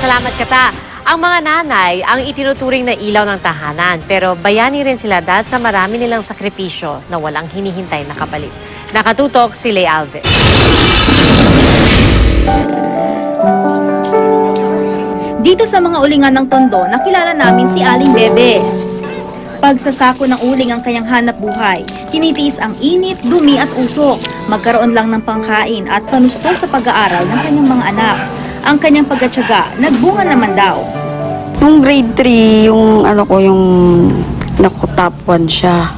Salamat, Kata. Ang mga nanay ang itinuturing na ilaw ng tahanan, pero bayani rin sila dahil sa marami nilang sakripisyo na walang hinihintay na kapalit. Nakatutok si Lay Alves. Dito sa mga ulingan ng Tondo, nakilala namin si Aling Bebe. Pagsasako ng uling ang kanyang hanap buhay, tinitiis ang init, dumi at usok. Magkaroon lang ng pangkain at panusto sa pag-aaral ng kanyang mga anak. Ang kanyang pagkatyaga, nagbunga naman daw. Nung grade 3, yung top 1 siya.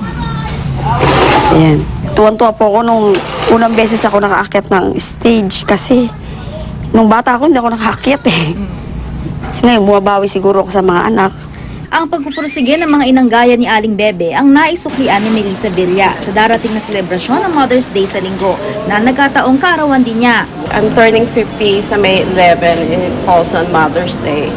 Ayan. Tuwan-tuwa po ako nung unang beses ako nakaakyat ng stage kasi nung bata ako hindi ako nakaakyat eh. Kasi ngayon bumabawi siguro ako sa mga anak. Ang pagpupursige ng mga inang gaya ni Aling Bebe ang naisuklian ni Melissa Villa sa darating na selebrasyon ng Mother's Day sa linggo na nagkataong kaarawan din niya. I'm turning 50 sa May 11. It falls on Mother's Day.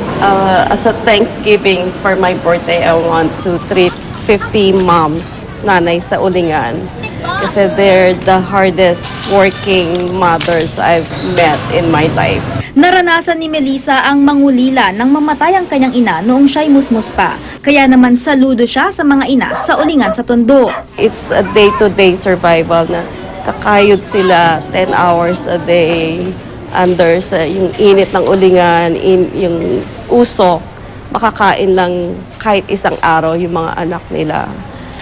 As a Thanksgiving for my birthday, I want to treat 50 moms, nanay sa ulingan. Kasi they're the hardest working mothers I've met in my life. Naranasan ni Melissa ang mangulila nang mamatay ang kanyang ina noong siya'y musmus pa. Kaya naman saludo siya sa mga ina sa ulingan sa Tondo. It's a day-to-day survival na kakayod sila 10 hours a day under sa yung init ng ulingan, yung usok, makakain lang kahit isang araw yung mga anak nila.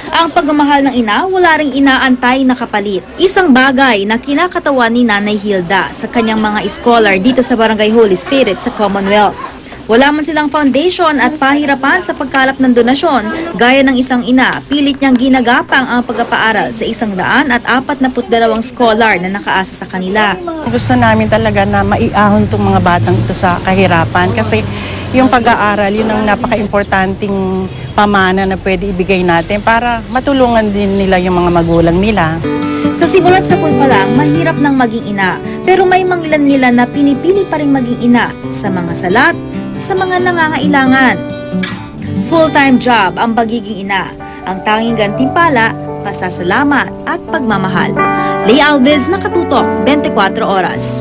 Ang pagmamahal ng ina, wala ring inaantay na kapalit. Isang bagay na kinakatawan ni Nanay Hilda sa kanyang mga scholar dito sa Barangay Holy Spirit sa Commonwealth. Wala man silang foundation at pahirapan sa pagkalap ng donasyon, gaya ng isang ina, pilit niyang ginagapang ang pagpapaaral sa 142 scholar na nakaasa sa kanila. Gusto namin talaga na maiahon itong mga batang ito sa kahirapan kasi yung pag-aaral, yun ang napaka-importanting pamana na pwede ibigay natin para matulungan din nila yung mga magulang nila. Sa simulat sa pa lang, mahirap nang maging ina, pero may mangilan nila na pinipili pa rin maging ina sa mga salat, sa mga nangangailangan. Full-time job ang pagiging ina. Ang tanging gantimpala, pasasalamat at pagmamahal. Lay Alves, Nakatutok, 24 Oras.